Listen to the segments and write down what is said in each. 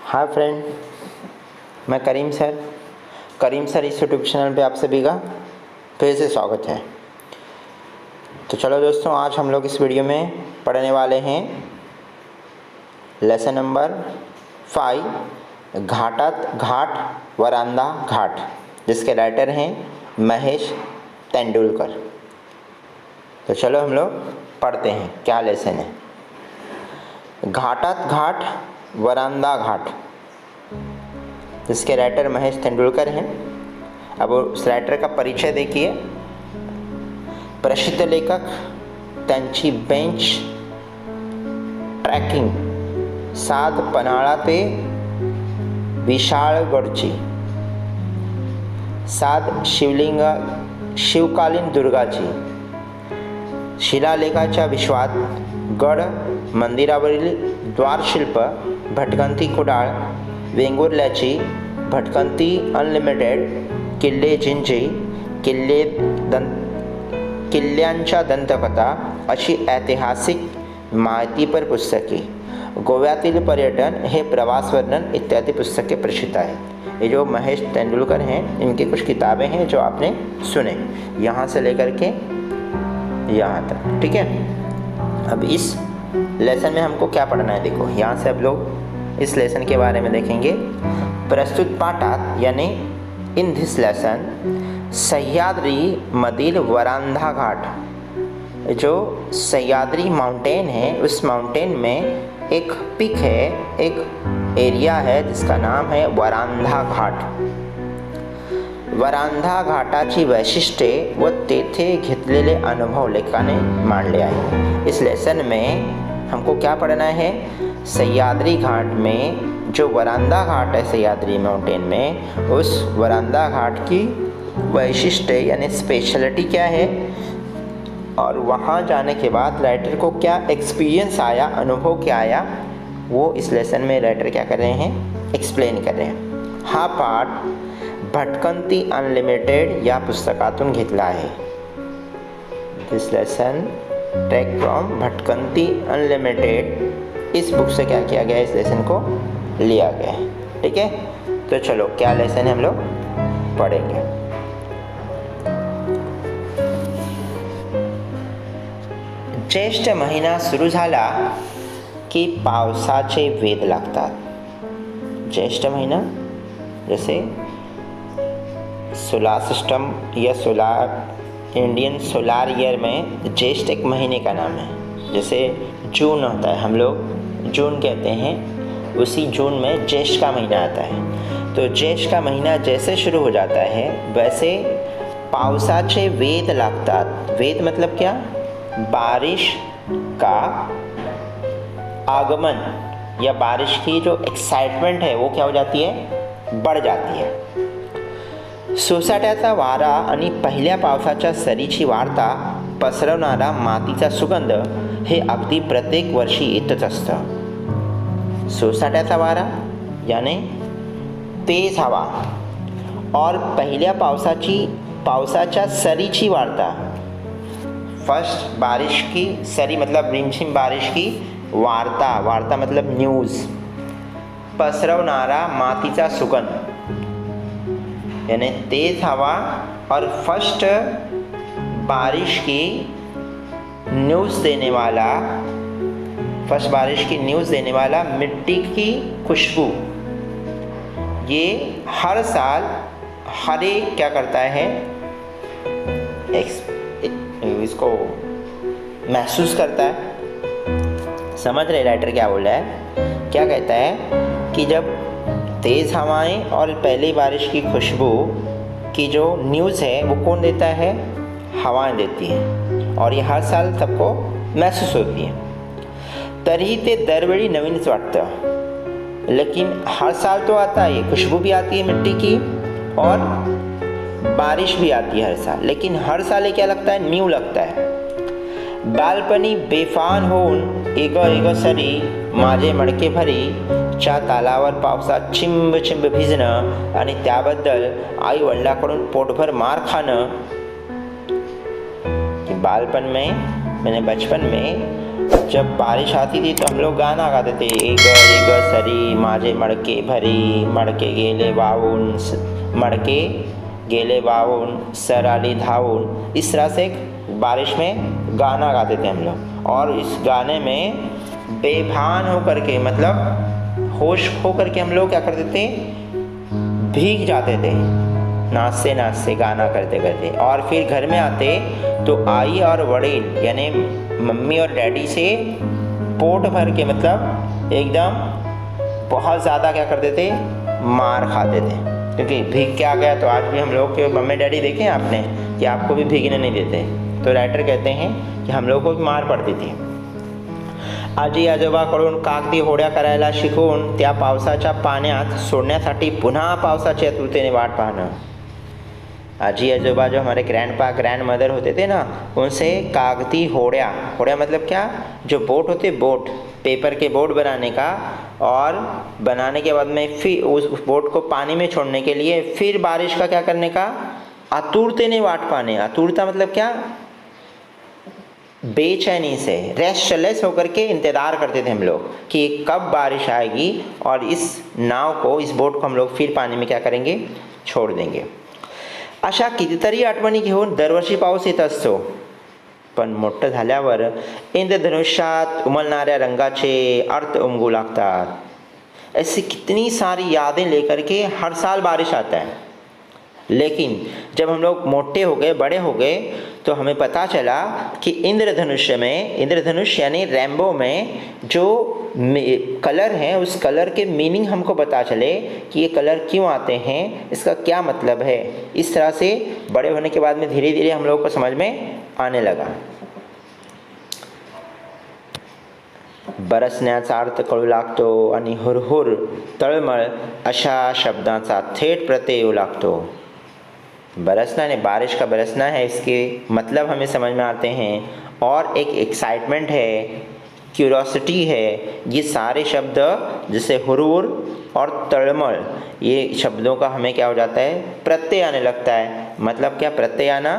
Hi friend, मैं करीम sir इस YouTube channel पे आप सभी का फिर से स्वागत है। तो चलो दोस्तों, आज हम लोग इस वीडियो में पढ़ने वाले हैं लेसन नंबर 5 घाटात घाट वरांदा घाट, जिसके राइटर हैं महेश तेंदुलकर। तो चलो हम लोग पढ़ते हैं क्या लेसन है। घाटात घाट वरांदा घाट, जिसके राइटर महेश तेंदुलकर हैं। अब उस राइटर का परिचय देखिए। प्रसिद्ध लेखक, त्यांची बेंच ट्रॅकिंग सात पन्हाळा ते विशाळगडची, सात शिवकालीन दुर्गाची, शिलालेखाच्या विश्वात गड मंदिरावरील द्वारशिल्प, भटकंती कुडाळ, वेंगुर्ल्याची भटकंती अनलिमिटेड, किल्ले जिंजी, किल्ल्यांच्या दंतकथा अशी ऐतिहासिक माहितीपर पुस्तके, गोव्यातील पर्यटन, हे प्रवास वर्णन इत्यादि पुस्तकें प्रसिद्ध आहेत। ये जो महेश तेंदुलकर हैं, इनकी कुछ किताबें हैं जो आपने सुने, यहाँ से लेकर के यहाँ तक, ठीक है। अब इस लेसन में हमको क्या पढ़ना है, देखो यहाँ से अब लोग इस लेसन के बारे में देखेंगे। प्रस्तुत पाठात यानी इन दिस लेसन सह्याद्री मधील वरांदा घाट, जो सह्याद्री माउंटेन है, उस माउंटेन में एक पिक है, एक एरिया है जिसका नाम है वरांदा घाट। वरांदा घाटाची वैशिष्ट्ये व तेथे घेतलेले अनुभव लेखकाने मांडले आहे। इस लेसन में हमको क्या पढ़ना है, सह्याद्री घाट में जो वरांदा घाट है सह्याद्री माउंटेन में, उस वरांदा घाट की वैशिष्ट्य यानी स्पेशलिटी क्या है, और वहाँ जाने के बाद राइटर को क्या एक्सपीरियंस आया, अनुभव क्या आया, वो इस लेसन में राइटर क्या कर रहे हैं, एक्सप्लेन कर रहे हैं। हा पाठ भटकंती अनलिमिटेड या पुस्तकातून घेतला आहे। दिस लेसन टेक फ्रॉम भटकंती अनलिमिटेड, इस बुक से क्या किया गया, इस लेसन को लिया गया है, ठीक है। तो चलो क्या लेसन है हम लोग पढ़ेंगे। ज्येष्ठ महिना सुरू झाला की पावसाचे वेध लागतात। ज्येष्ठ महीना जैसे सोलार सिस्टम या इंडियन सोलार ईयर में ज्येष्ठ एक महीने का नाम है। जैसे जून होता है, हम लोग जून कहते हैं, उसी जून में ज्येष्ठ का महीना आता है। तो ज्येष्ठ का महीना जैसे शुरू हो जाता है, वैसे पावसाचे वेध लागतात। वेध मतलब क्या, बारिश का आगमन या बारिश की जो एक्साइटमेंट है वो क्या हो जाती है, बढ़ जाती है। सोसाट्याचा वारा आणि पहिल्या पावसाच्या सरीची वार्ता पसरवणारा मातीचा सुगंध हे अगदी प्रत्येक वर्षी येतच असतं। सोसाट्याचा वारा यानी तेज हवा और पहिल्या पावसाच्या सरीची वार्ता, फर्स्ट बारिश की सरी मतलब रिमझिम बारिश की वार्ता मतलब न्यूज़, पसरवणारा मातीचा सुगंध यानी तेज हवा और फर्स्ट बारिश की न्यूज़ देने वाला मिट्टी की खुशबू, ये हर साल हर एक क्या करता है, इसको महसूस करता है। समझ रहे राइटर क्या बोल रहा है, क्या कहता है कि जब तेज़ हवाएं और पहली बारिश की खुशबू की जो न्यूज़ है वो कौन देता है, हवाएं देती हैं, और ये हर साल सबको महसूस होती है। तरीही ते दरवेळी नवीनच वाटतं, लेकिन हर साल तो आता है, खुशबू भी आती है मिट्टी की और बारिश भी आती है हर साल, लेकिन हर साल ये क्या लगता है, न्यू लगता है। बालपणी बेफान होऊन एग सरी माझे मडके भरी, च्या तालावर पावसात चिंब चिंब भिजणं आणि त्याबद्दल आई वडिलांकडून पोटभर मार खाणं। कि बालपन में मैंने बचपन में जब बारिश आती थी तो हम लोग गाना गाते थे, एग एग सरी माजे मड़के भरी, मड़के गेले वाउन, मड़के गेले वाउन सराली धाउन। इस तरह से बारिश में गाना गाते थे हम लोग। और इस गाने में बेभान होकर के, मतलब होश खो करके हम लोग क्या करते थे, भीग जाते थे नाचते नाचते गाना करते करते। और फिर घर में आते तो आई और वड़ील यानी मम्मी और डैडी से पोट भर के, मतलब एकदम बहुत ज़्यादा क्या करते थे, मार खाते थे। क्योंकि भीग के आ गया तो आज भी हम लोग के मम्मी डैडी देखे आपने कि आपको भी भीगने नहीं देते। तो राइटर कहते हैं कि हम लोग को भी मार पड़ती थी। आजी आजोबाकडून कागदी होड्या करायला शिकवून त्या पावसाच्या पाण्यात सोडण्यासाठी पुन्हा पावसाची आतुरतेने वाट पाहणं। आजी आजोबा जो हमारे ग्रैंड मदर होते थे ना, उनसे कागदी होड्या, होड्या मतलब क्या, जो बोट होते, बोट, पेपर के बोट बनाने का, और बनाने के बाद में फिर उस बोट को पानी में छोड़ने के लिए फिर बारिश का क्या करने का, आतुरतेने वाट पाने। आतुरता मतलब क्या, बेचैनी से, रेस्टलेस होकर के इंतज़ार करते थे हम लोग कि कब बारिश आएगी और इस नाव को, इस बोट को हम लोग फिर पानी में क्या करेंगे, छोड़ देंगे। अशा कितीतरी आठवणी घेऊन दरवर्षी पाऊस येत असतो, पण मोठं झाल्यावर इंद्रधनुष्यात उमलणाऱ्या रंगाचे अर्थ उमगू लागतात। ऐसी कितनी सारी यादें लेकर के हर साल बारिश आता है। लेकिन जब हम लोग मोटे हो गए, बड़े हो गए, तो हमें पता चला कि इंद्रधनुष्य में, इंद्रधनुष यानी रेनबो में जो कलर हैं, उस कलर के मीनिंग हमको पता चले कि ये कलर क्यों आते हैं, इसका क्या मतलब है। इस तरह से बड़े होने के बाद में धीरे धीरे हम लोग को समझ में आने लगा। बरसण्याचा अर्थ कळू लागतो आणि हुरहुर, तळमळ अशा शब्दांचा थेट प्रत्यय येऊ लागतो। बरसना ने बारिश का बरसना है, इसके मतलब हमें समझ में आते हैं। और एक एक्साइटमेंट है, क्यूरोसिटी है, ये सारे शब्द जैसे हुरूर और तड़मल, ये शब्दों का हमें क्या हो जाता है, प्रत्यय आने लगता है। मतलब क्या प्रत्यय आना,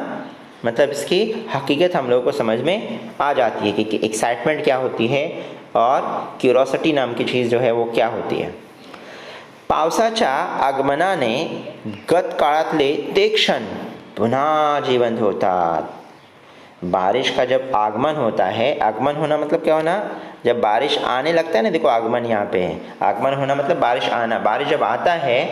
मतलब इसकी हकीकत हम लोगों को समझ में आ जाती है कि एक्साइटमेंट क्या होती है और क्यूरोसिटी नाम की चीज़ जो है वो क्या होती है। पावसाच्या आगमनाने गत काळातले ते क्षण पुन्हा जीवंत होतात। बारिश का जब आगमन होता है, आगमन होना मतलब क्या होना, जब बारिश आने लगता है ना, देखो आगमन यहाँ पे है, आगमन होना मतलब बारिश आना। बारिश जब आता है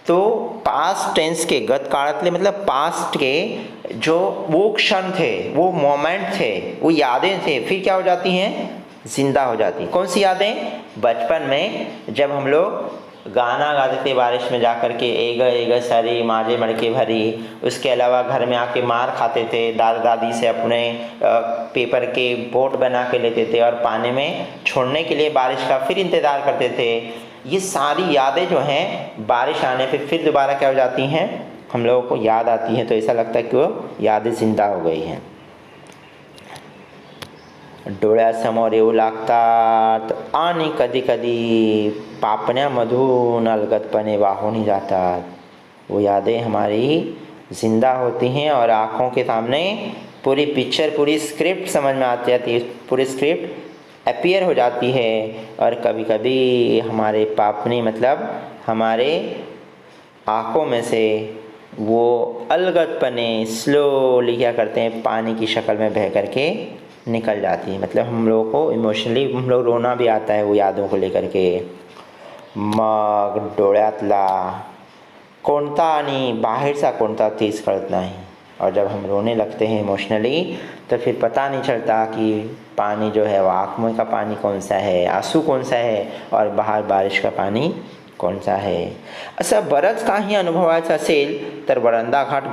तो पास्ट टेंस के, गत काळातले मतलब पास्ट के जो वो क्षण थे, वो मोमेंट थे, वो यादें थे, फिर क्या हो जाती हैं, जिंदा हो जाती। कौन सी यादें, बचपन में जब हम लोग गाना गाते थे बारिश में जा कर के, एग एग सरी माजे मड़के भरी। उसके अलावा घर में आके मार खाते थे दादा दादी से, अपने पेपर के बोट बना के लेते थे और पानी में छोड़ने के लिए बारिश का फिर इंतज़ार करते थे। ये सारी यादें जो हैं बारिश आने पे फिर दोबारा क्या हो जाती हैं, हम लोगों को याद आती हैं। तो ऐसा लगता है कि वो यादें जिंदा हो गई हैं। डोळ्यासमोर येऊ लागतात आणि कधी कधी पापण्यामधून अलगदपणे वाहून जातात। वो यादें हमारी ज़िंदा होती हैं और आँखों के सामने पूरी पिक्चर, पूरी स्क्रिप्ट समझ में आती है, पूरी स्क्रिप्ट अपीयर हो जाती है। और कभी कभी हमारे पापनी मतलब हमारे आँखों में से वो अलगदपने स्लोली क्या करते हैं, पानी की शक्ल में बह करके निकल जाती है। मतलब हम लोगों को इमोशनली हम लोग रोना भी आता है वो यादों को लेकर के। मग डोळ्यातला कोणता आणि बाहेरचा कोणता तेज कळत नाही। और जब हम रोने लगते हैं इमोशनली तो फिर पता नहीं चलता कि पानी जो है वो आँख में का पानी कौन सा है, आंसू कौन सा है और बाहर बारिश का पानी कौन सा है। असं बरंच काही अनुभवायचं असेल तर वरांदा घाट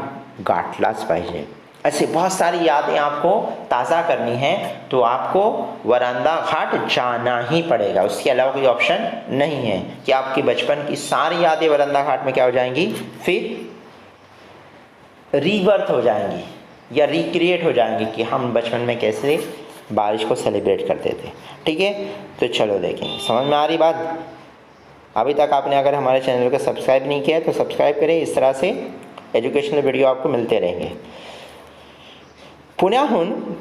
गाठलाच पाहिजे। ऐसे बहुत सारी यादें आपको ताज़ा करनी है तो आपको वरांदा घाट जाना ही पड़ेगा। उसके अलावा कोई ऑप्शन नहीं है कि आपकी बचपन की सारी यादें वरांदा घाट में क्या हो जाएंगी, फिर रीबर्थ हो जाएंगी या रिक्रिएट हो जाएंगी कि हम बचपन में कैसे बारिश को सेलिब्रेट करते थे। ठीक है, तो चलो देखें, समझ में आ रही बात। अभी तक आपने अगर हमारे चैनल को सब्सक्राइब नहीं किया तो सब्सक्राइब करें। इस तरह से एजुकेशनल वीडियो आपको मिलते रहेंगे। पुण्याहून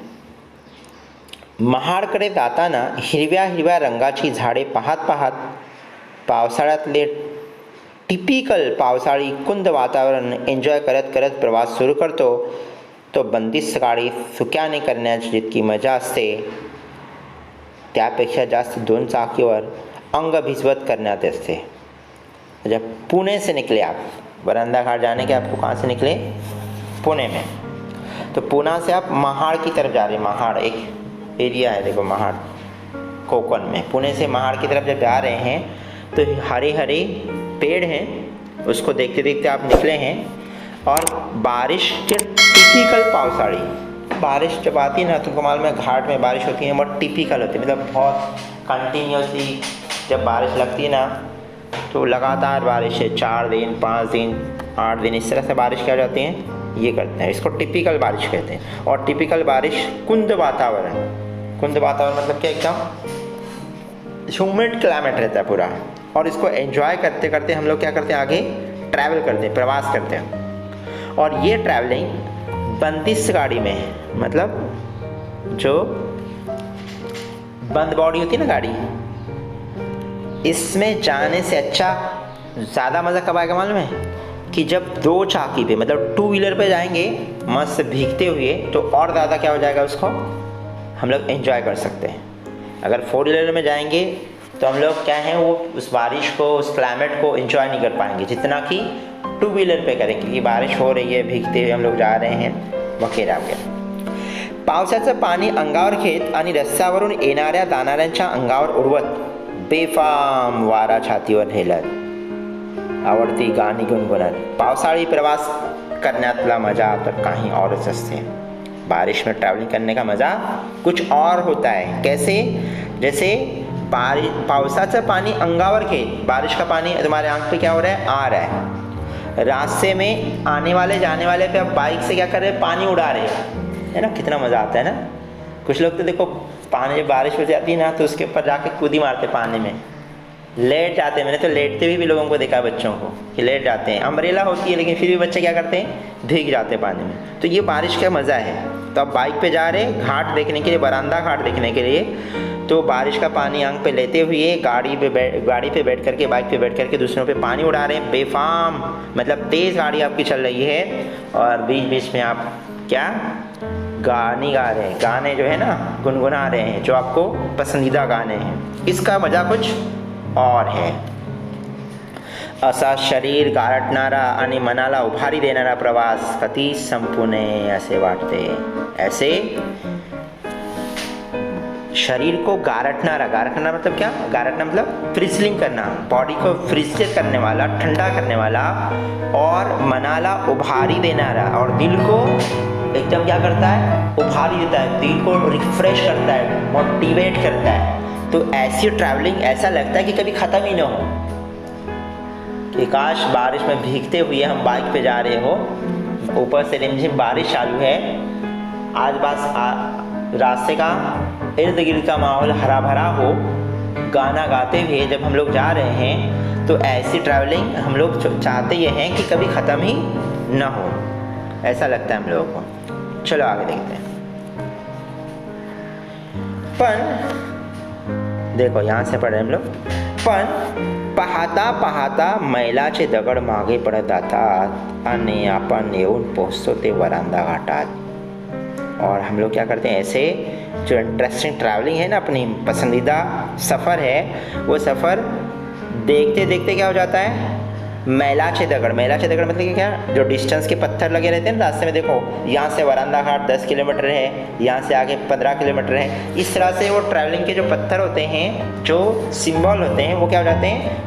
महाडकडे जाताना हिरव्या हिरव्या रंगाची झाडे पाहत पाहत पावसाळ्यातले टिपिकल पावसाळी कुंद वातावरण एन्जॉय करत करत प्रवास सुरू करतो. तो बंदिस्त गाडी सुक्याने करण्याची जितकी मजा असते त्यापेक्षा जास्त 2 चाकीवर अंग भिजवत करण्यात असते. जब पुणे से निकले आप, वरांदा घाट जाने के आपको कहाँ से निकले? पुणे में. तो पूना से आप महाड़ की तरफ जा रहे हैं. महाड़ एक एरिया है, देखो महाड़ कोकण में. पुणे से महाड़ की तरफ जब जा रहे हैं तो हरे हरे पेड़ हैं, उसको देखते देखते आप निकले हैं. और बारिश के टिपिकल पावसाड़ी बारिश जब आती है ना, तुमको मालूम है घाट में बारिश होती है बहुत टिपिकल होती है, मतलब बहुत कंटिन्यूसली जब बारिश लगती है ना तो लगातार बारिश है. 4 दिन 5 दिन 8 दिन इस तरह से बारिश क्या जाती हैं, ये करते हैं. इसको टिपिकल बारिश कहते हैं. और टिपिकल बारिश कुंद वातावरण मतलब क्या, एकदम ह्यूमिड क्लाइमेट रहता है पूरा. और इसको एंजॉय करते करते हम लोग क्या करते हैं, आगे ट्रैवल करते हैं, प्रवास करते हैं. और ये ट्रैवलिंग बंदिस्त गाड़ी में है, मतलब जो बंद बॉडी होती है ना गाड़ी, इसमें जाने से अच्छा ज़्यादा मज़ा कब आएगा मालूम है? कि जब 2 चाकी पे मतलब 2 व्हीलर पे जाएंगे मस्त भीगते हुए, तो और ज़्यादा क्या हो जाएगा, उसको हम लोग एंजॉय कर सकते हैं. अगर 4 व्हीलर में जाएंगे तो हम लोग क्या है, वो उस बारिश को, उस क्लाइमेट को एंजॉय नहीं कर पाएंगे जितना कि 2 व्हीलर पे करेंगे, क्योंकि बारिश हो रही है, भीगते हुए हम लोग जा रहे हैं वगैरह वगैरह. पावसाचं पाणी अंगावर घेत आणि रस्त्यावरून येणाऱ्या जाणाऱ्यांच्या अंगावर उडवत बेफाम वारा छातीवर झेलत आवडती गाणी गुणगुणत पावसाळी प्रवास करण्यातला मजा तर काही औरच असते. बारिश में ट्रैवलिंग करने का मज़ा कुछ और होता है. कैसे? जैसे पावसाचं पानी अंगावर घेत, बारिश का पानी तुम्हारे आंख पे क्या हो रहा है, आ रहा है. रास्ते में आने वाले जाने वाले पे अब बाइक से क्या कर रहे हैं, पानी उड़ा रहे हैं, है ना. कितना मज़ा आता है ना. कुछ लोग तो देखो पानी जब बारिश हो जाती है ना तो उसके ऊपर जाके कूदी मारते पानी में, लेट जाते हैं. मैंने तो लेटते भी लोगों को देखा, बच्चों को कि लेट जाते हैं. अम्ब्रेला होती है लेकिन फिर भी बच्चे क्या करते हैं, भीग जाते हैं पानी में. तो ये बारिश का मज़ा है. तो आप बाइक पे जा रहे हैं घाट देखने के लिए, वरांदा घाट देखने के लिए, तो बारिश का पानी आंख पे लेते हुए गाड़ी पे बैठ करके, बाइक पे बैठ करके दूसरों पे पानी उड़ा रहे हैं बेफाम. मतलब तेज़ गाड़ी आपकी चल रही है और बीच बीच में आप क्या गाने गा रहे हैं. गाने जो है ना गुनगुना रहे हैं, जो आपको पसंदीदा गाने हैं. इसका मज़ा कुछ और है. असा शरीर गारटणारा आणि मनाला उभारी देणारा प्रवास कधी संपू नये असे वाटते. ऐसे शरीर को गारटना मतलब क्या, गारटना मतलब फ्रिजलिंग करना, बॉडी को फ्रिजल करने वाला, ठंडा करने वाला, और मनाला उभारी देनारा, और दिल को एकदम क्या करता है, उभारी देता है, दिल को रिफ्रेश करता है, मोटिवेट करता है. तो ऐसी ट्रैवलिंग ऐसा लगता है कि कभी ख़त्म ही ना हो, कि काश बारिश में भीगते हुए हम बाइक पे जा रहे हो, ऊपर से रिमझिम बारिश चालू है, आज बस रास्ते का इर्द गिर्द का माहौल हरा भरा हो, गाना गाते हुए जब हम लोग जा रहे हैं, तो ऐसी ट्रैवलिंग हम लोग चाहते ये हैं कि कभी ख़त्म ही ना हो, ऐसा लगता है हम लोगों को. चलो आगे देखते हैं. पण देखो यहाँ से पढ़ रहे हम लोग. पण पाहता पाहता मैलाचे दगड मागे पडत जातात आणि आपण येऊन पोहोचतो ते वरांदा घाटात. और हम लोग क्या करते हैं, ऐसे जो इंटरेस्टिंग ट्रैवलिंग है ना, अपनी पसंदीदा सफ़र है, वो सफ़र देखते देखते क्या हो जाता है, मैलाचे दगड़ मतलब कि क्या, जो डिस्टेंस के पत्थर लगे रहते हैं ना रास्ते में. देखो यहाँ से वरांदा घाट 10 किलोमीटर है, यहाँ से आगे 15 किलोमीटर है. इस तरह से वो ट्रैवलिंग के जो पत्थर होते हैं, जो सिंबल होते हैं, वो क्या हो जाते हैं,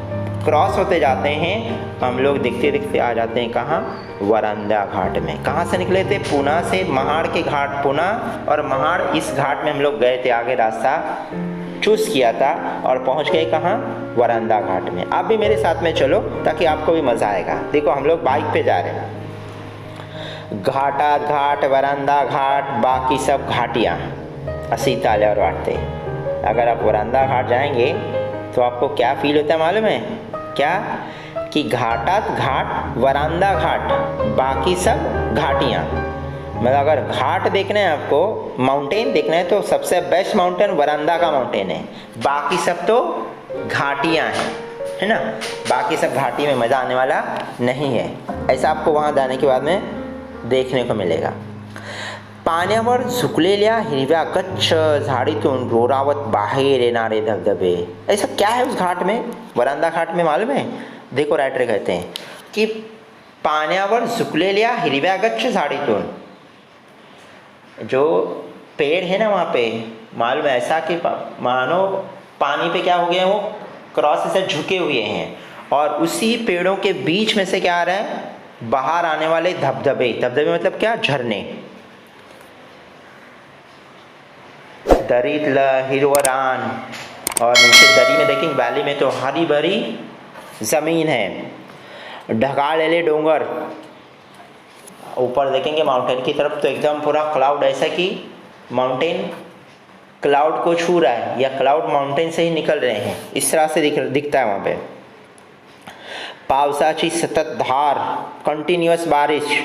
क्रॉस होते जाते हैं. हम लोग देखते देखते आ जाते हैं कहाँ, वरांदा घाट में. कहाँ से निकले थे, पूना से. महाड़ के घाट पूना, और महाड़ इस घाट में हम लोग गए थे, आगे रास्ता चूज़ किया था और पहुंच गए कहाँ, वरांदा घाट में. आप भी मेरे साथ में चलो ताकि आपको भी मज़ा आएगा. देखो हम लोग बाइक पे जा रहे हैं. घाटात घाट, वरांदा घाट, बाकी सब घाटियाँ असी ताल्यावर वाटते. अगर आप वरांदा घाट जाएंगे तो आपको क्या फील होता है मालूम है, क्या, कि घाटात घाट, वरांदा घाट, बाकी सब घाटियाँ. मतलब अगर घाट देखना है आपको, माउंटेन देखना है, तो सबसे बेस्ट माउंटेन वरांदा का माउंटेन है। बाकी सब तो घाटियाँ हैं, है ना। बाकी सब घाटी में मज़ा आने वाला नहीं है। ऐसा आपको वहाँ जाने के बाद में देखने को मिलेगा। पाण्यावर झुकलेल्या हिरव्या गच्छ झाडीतून रोरावत बाहेर येणारे धबधबे। ऐसा क्या है उस घाट में, वरांदा घाट में, मालूम है? देखो राइटर कहते हैं कि पाण्यावर झुकलेल्या हिरव्या गच्छ झाडीतून, जो पेड़ है ना वहाँ पे, मालूम है ऐसा कि मानो पानी पे क्या हो गए हैं, वो क्रॉस से झुके हुए हैं, और उसी पेड़ों के बीच में से क्या आ रहा है, बाहर आने वाले धबधबे। धबधबे मतलब क्या, झरने। दरीतलं हिरवं रान, और नीचे दरी में देखेंगे, वैली में तो हरी भरी ज़मीन है। ढगालेले डोंगर, ऊपर देखेंगे माउंटेन की तरफ तो एकदम पूरा क्लाउड, ऐसा कि माउंटेन क्लाउड को छू रहा है, या क्लाउड माउंटेन से ही निकल रहे हैं, इस तरह से दिखता है वहाँ पे। पावसाची सतत धार, कंटिन्युअस बारिश,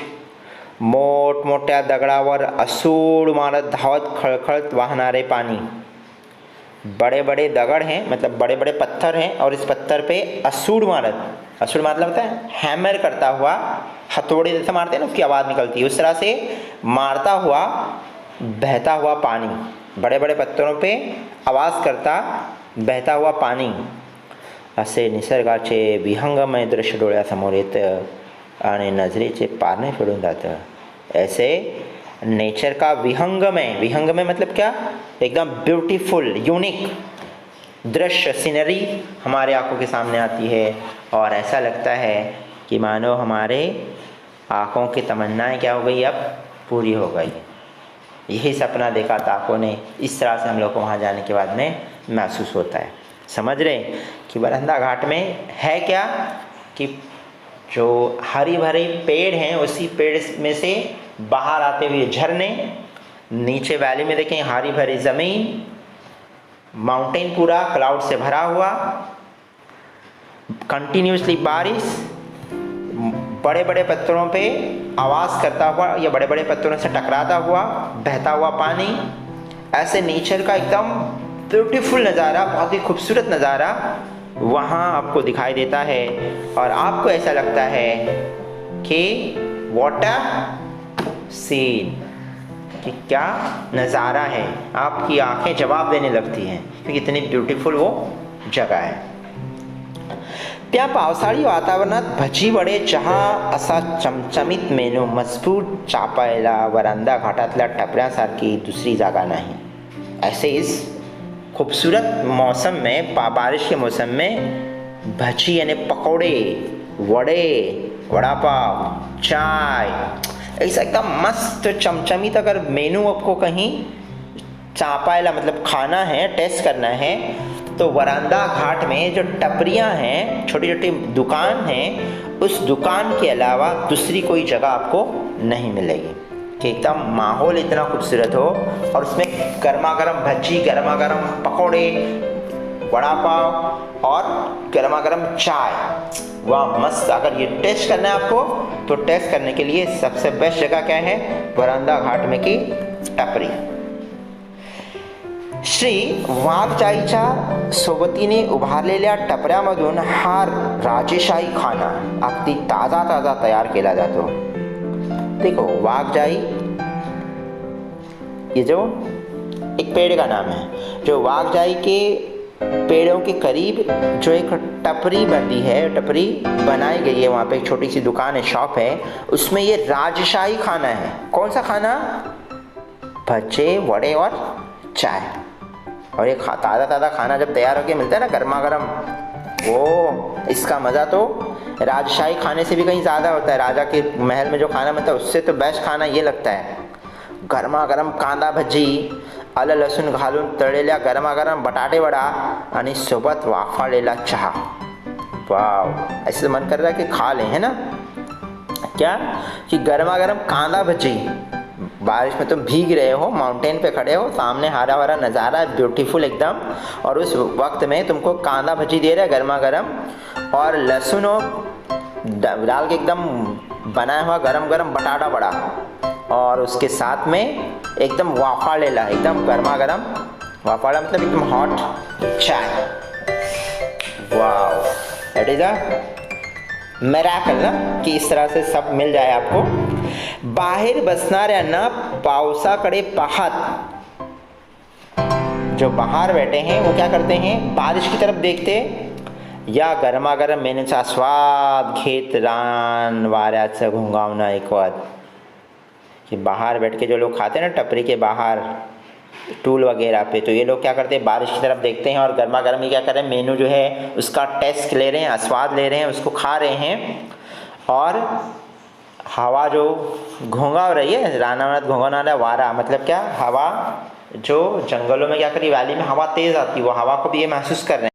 मोठमोठ्या दगडावर असूड मारत धावत खळखळत वाहणारे पानी। बड़े बड़े दगड़ हैं, मतलब बड़े बड़े पत्थर हैं, और इस पत्थर पे असूड मारत, असूड मतलब होता है हैमर करता हुआ, हथौड़े जैसे मारते हैं ना, उसकी आवाज़ निकलती है, उस तरह से मारता हुआ बहता हुआ पानी। बड़े बड़े पत्थरों पे आवाज़ करता बहता हुआ पानी। असे निसर्गाचे विहंगमय दृश्य डोळ्यासमोर येतं आणि नजरेचे पारणे फिरून जातं। ऐसे नेचर का विहंगमय, विहंगमय मतलब क्या, एकदम ब्यूटीफुल यूनिक दृश्य, सीनरी हमारे आंखों के सामने आती है, और ऐसा लगता है कि मानो हमारे आंखों की तमन्नाएं क्या हो गई, अब पूरी हो गई। यही सपना देखा था आंखों ने, इस तरह से हम लोग को वहाँ जाने के बाद में महसूस होता है। समझ रहे कि वरांदा घाट में है क्या, कि जो हरी भरी पेड़ हैं, उसी पेड़ में से बाहर आते हुए झरने, नीचे वैली में देखें हरी भरी ज़मीन, माउंटेन पूरा क्लाउड से भरा हुआ, कंटिन्यूसली बारिश, बड़े बड़े पत्थरों पे आवाज़ करता हुआ या बड़े बड़े पत्थरों से टकराता हुआ बहता हुआ पानी। ऐसे नेचर का एकदम ब्यूटीफुल नज़ारा, बहुत ही खूबसूरत नज़ारा वहाँ आपको दिखाई देता है, और आपको ऐसा लगता है कि व्हाट अ सीन, कि क्या नज़ारा है। आपकी आंखें जवाब देने लगती हैं कि कितनी ब्यूटीफुल वो जगह है। त्या पावसाळी वातावरणात भजी वडे चहा असा चमचमीत मेनू मजबूत चापायला वरांदा घाटातल्या टपऱ्यांसारखी दूसरी जागा नहीं। ऐसे इस खूबसूरत मौसम में, बारिश के मौसम में भजी यानी पकौड़े, वड़े, वड़ा पाव, चाय, ऐसा एकदम मस्त चमचमीत अगर मेनू आपको कहीं चापायला मतलब खाना है, टेस्ट करना है, तो वरांदा घाट में जो टपरियां हैं, छोटी छोटी दुकान हैं, उस दुकान के अलावा दूसरी कोई जगह आपको नहीं मिलेगी। कि एकदम माहौल इतना खूबसूरत हो, और उसमें गर्मा गर्म भज्जी, गर्मा गर्म पकौड़े, वड़ा पाव और गर्मा गर्म चाय, वाह मस्त। अगर ये टेस्ट करना है आपको, तो टेस्ट करने के लिए सबसे बेस्ट जगह क्या है, वरांदा घाट में की टपरी। श्री वाघजाईच्या सोबतीने उभारलेल्या टपऱ्यामधून हा राजेशाही खाना अगदी ताजा ताजा तयार केला जातो। देखो वाघजाई, ये जो एक पेड़ का नाम है, जो वाघजाई के पेड़ों के करीब जो एक टपरी बनती है, टपरी बनाई गई है, वहाँ पे एक छोटी सी दुकान है, शॉप है, उसमें ये राजशाही खाना है। कौन सा खाना, भज्जे, वड़े और चाय। और ये ताज़ा ताज़ा खाना जब तैयार होकर मिलता है ना, गर्मा गर्म, वो इसका मज़ा तो राजशाही खाने से भी कहीं ज़्यादा होता है। राजा के महल में जो खाना मिलता है उससे तो बेस्ट खाना ये लगता है। गरमा गरम कांदा भजी, आलं लसूण घालून तळलेल्या गरमागरम बटाटे वडा आणि सोबत वाफाळलेला चहा। वाव, ऐसे मन कर रहा है कि खा लें, है ना। क्या कि गरमा गरम कांदा भजी, बारिश में तुम भीग रहे हो, माउंटेन पे खड़े हो, सामने हरा भरा नज़ारा ब्यूटीफुल एकदम, और उस वक्त में तुमको कांदा भजी दे रहा है गर्मा गर्म, और लहसुन डाल के एकदम बनाया हुआ गरम गरम बटाटा बड़ा, और उसके साथ में एकदम वाफाड़ेला, एकदम गर्मा गर्म, वाफाड़ा मतलब एकदम हॉट चाय। Wow, that is a miracle ना, कि इस तरह से सब मिल जाए आपको। बाहर बसणाऱ्यांना पावसाकडे पाहत, जो बाहर बैठे हैं वो क्या करते हैं, बारिश की तरफ देखते या गरमागरम मेन्यूचा स्वाद घेत रान वाऱ्याचं घोंगावणं ऐकवत। कि बाहर बैठ के जो लोग खाते हैं ना टपरी के बाहर टूल वगैरह पे, तो ये लोग क्या करते हैं, बारिश की तरफ देखते हैं और गर्मा गर्म ही क्या कर रहे हैं, मेनू जो है उसका टेस्ट ले रहे हैं, स्वाद ले रहे हैं, उसको खा रहे हैं। और हवा जो घोंघाव रही है, रानावनात घोंघावणारा वारा मतलब क्या, हवा जो जंगलों में क्या करी, वैली में हवा तेज़ आती है, वो हवा को भी ये महसूस कर रहे हैं।